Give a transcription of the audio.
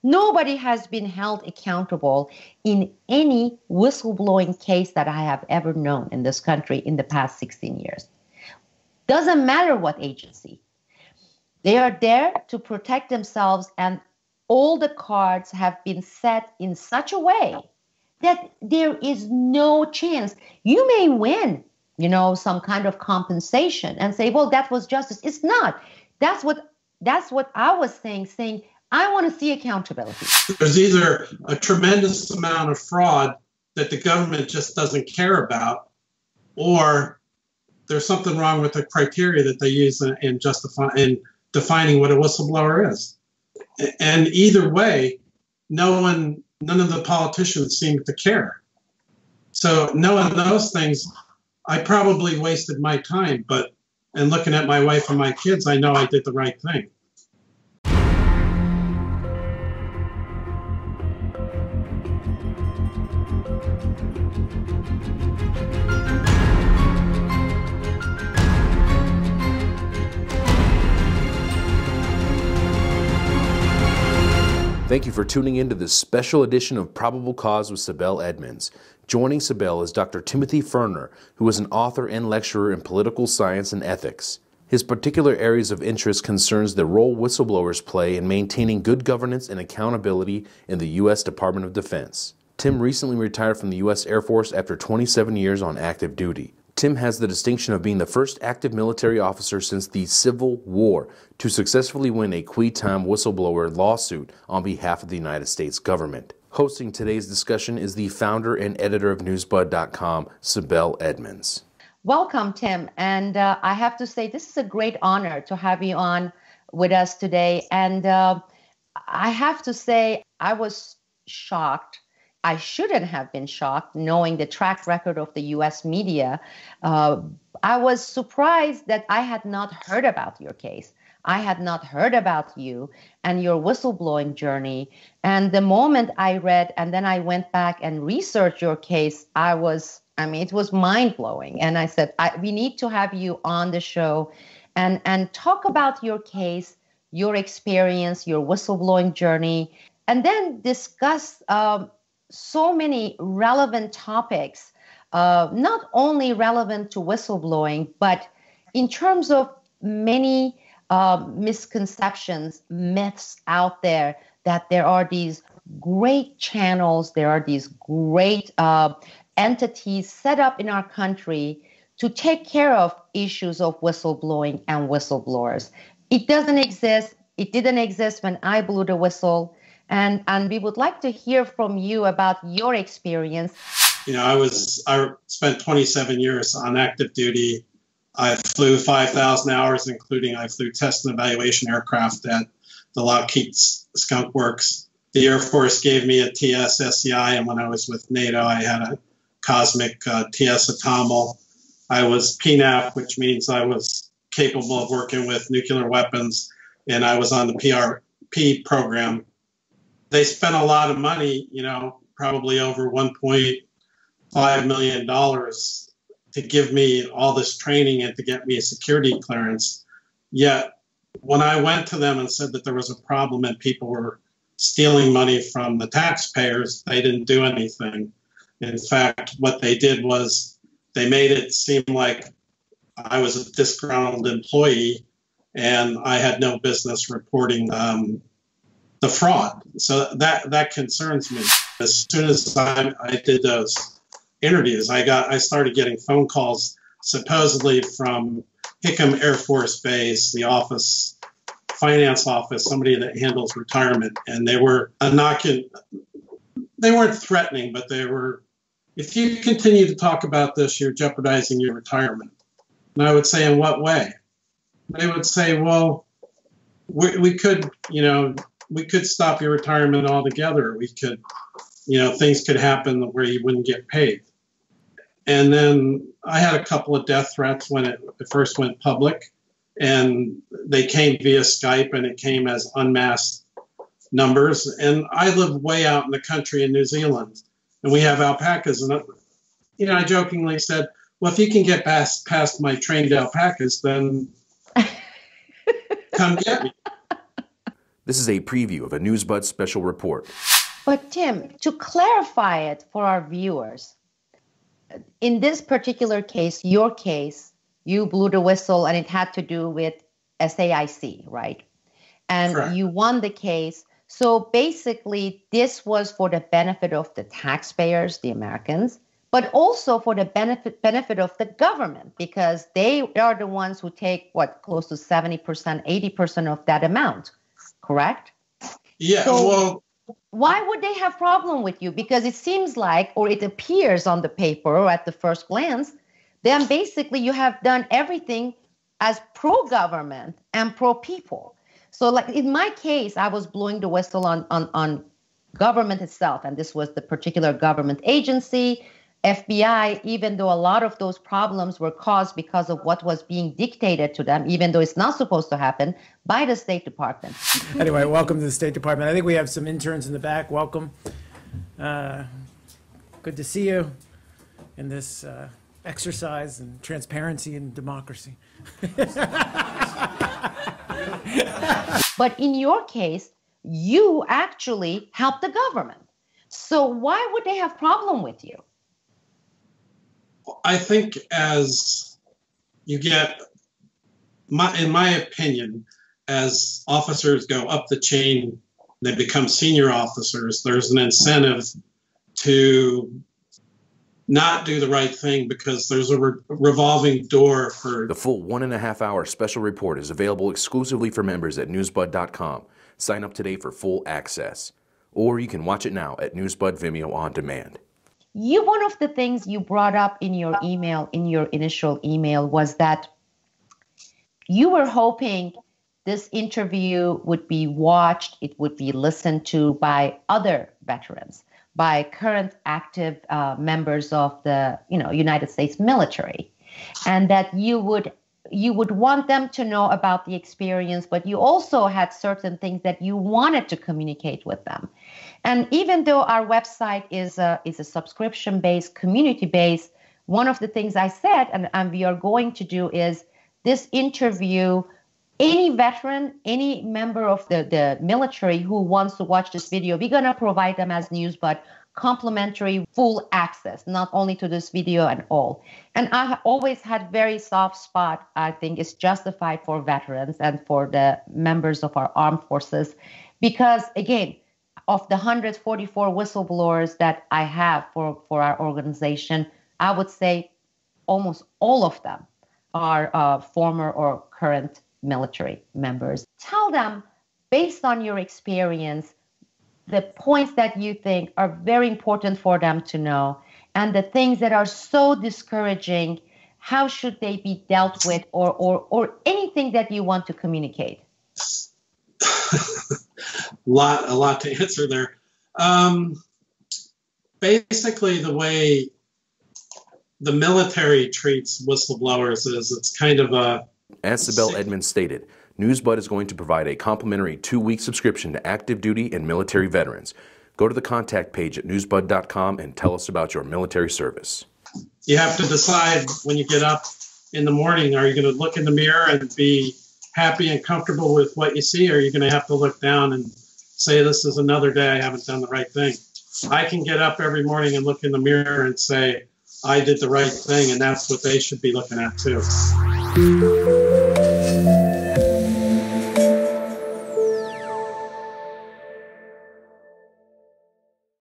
Nobody has been held accountable in any whistleblowing case that I have ever known in this country in the past 16 years. Doesn't matter what agency. They are there to protect themselves, and all the cards have been set in such a way that there is no chance. You may win, some kind of compensation and say, well, that was justice. It's not. That's what I was saying I want to see accountability. There's either a tremendous amount of fraud that the government just doesn't care about, or there's something wrong with the criteria that they use in defining what a whistleblower is. And either way, none of the politicians seem to care. So knowing those things, I probably wasted my time, and looking at my wife and my kids, I know I did the right thing. Thank you for tuning in to this special edition of Probable Cause with Sibel Edmonds. Joining Sibel is Dr. Timothy Ferner, who is an author and lecturer in political science and ethics. His particular areas of interest concerns the role whistleblowers play in maintaining good governance and accountability in the U.S. Department of Defense. Tim recently retired from the U.S. Air Force after 27 years on active duty. Tim has the distinction of being the first active military officer since the Civil War to successfully win a qui tam whistleblower lawsuit on behalf of the United States government. Hosting today's discussion is the founder and editor of Newsbud.com, Sibel Edmonds. Welcome, Tim. And I have to say, this is a great honor to have you on with us today. And I have to say, I was shocked. I shouldn't have been shocked knowing the track record of the U.S. media. I was surprised that I had not heard about your case. I had not heard about you and your whistleblowing journey. And the moment I read and then I went back and researched your case, it was mind-blowing. And I said, we need to have you on the show and talk about your case, your experience, your whistleblowing journey, and then discuss so many relevant topics, not only relevant to whistleblowing, but in terms of many misconceptions, myths out there, that there are these great channels, there are these great entities set up in our country to take care of issues of whistleblowing and whistleblowers. It doesn't exist. It didn't exist when I blew the whistle. And we would like to hear from you about your experience. I spent 27 years on active duty. I flew 5,000 hours, including I flew test and evaluation aircraft at the Lockheed Skunk Works. The Air Force gave me a TS SCI, and when I was with NATO, I had a Cosmic TS Atomal. I was PNAP, which means I was capable of working with nuclear weapons, and I was on the PRP program. They spent a lot of money, probably over $1.5 million to give me all this training and to get me a security clearance. Yet when I went to them and said that there was a problem and people were stealing money from the taxpayers, they didn't do anything. In fact, what they did was they made it seem like I was a disgruntled employee and I had no business reporting the fraud. So that concerns me. As soon as I did those interviews, I started getting phone calls supposedly from Hickam Air Force Base, the finance office, somebody that handles retirement, and they were they weren't threatening, but they were, if you continue to talk about this, you're jeopardizing your retirement. And I would say, in what way? They would say, well, we could, we could stop your retirement altogether. We could, things could happen where you wouldn't get paid. And then I had a couple of death threats when it first went public, and they came via Skype, and it came as unmasked numbers. And I live way out in the country in New Zealand, and we have alpacas. And, I jokingly said, well, if you can get past my trained alpacas, then come get me. This is a preview of a Newsbud special report. But Tim, to clarify it for our viewers, in this particular case, your case, you blew the whistle and it had to do with SAIC, right? And Correct. You won the case. So basically, this was for the benefit of the taxpayers, the Americans, but also for the benefit of the government, because they are the ones who take, close to 70%, 80% of that amount, correct? Yeah, So well, why would they have problem with you? Because it seems like, or it appears on the paper or at the first glance, then basically you have done everything as pro-government and pro-people. So like in my case, I was blowing the whistle on government itself, and this was the particular government agency, FBI, even though a lot of those problems were caused because of what was being dictated to them, even though it's not supposed to happen, by the State Department. Anyway, welcome to the State Department. I think we have some interns in the back. Welcome. Good to see you in this exercise in transparency and democracy. But in your case, you actually helped the government. So why would they have problem with you? I think as you get, in my opinion, as officers go up the chain, they become senior officers, there's an incentive to not do the right thing because there's a revolving door for... The full 1.5-hour special report is available exclusively for members at newsbud.com. Sign up today for full access. Or you can watch it now at Newsbud Vimeo on demand. One of the things you brought up in your email, in your initial email, was that you were hoping this interview would be watched, it would be listened to by other veterans, by current active members of the United States military, and that you would want them to know about the experience, but you also had certain things that you wanted to communicate with them. And even though our website is a subscription-based, community-based, one of the things I said, and we are going to do, is this interview, any veteran, any member of the military who wants to watch this video, we're going to provide them as Newsbud complimentary full access, not only to this video and all. And I always had very soft spot, I think is justified for veterans and for the members of our armed forces, because again, of the 144 whistleblowers that I have for our organization, I would say almost all of them are former or current military members. Tell them, based on your experience, the points that you think are very important for them to know, and the things that are so discouraging, how should they be dealt with, or anything that you want to communicate? a lot to answer there. Basically, the way the military treats whistleblowers is it's kind of a... As Sibel Edmonds stated, Newsbud is going to provide a complimentary 2-week subscription to active duty and military veterans. Go to the contact page at newsbud.com and tell us about your military service. You have to decide when you get up in the morning, are you going to look in the mirror and be happy and comfortable with what you see, or are you going to have to look down and say, this is another day, I haven't done the right thing? I can get up every morning and look in the mirror and say, I did the right thing, and that's what they should be looking at too.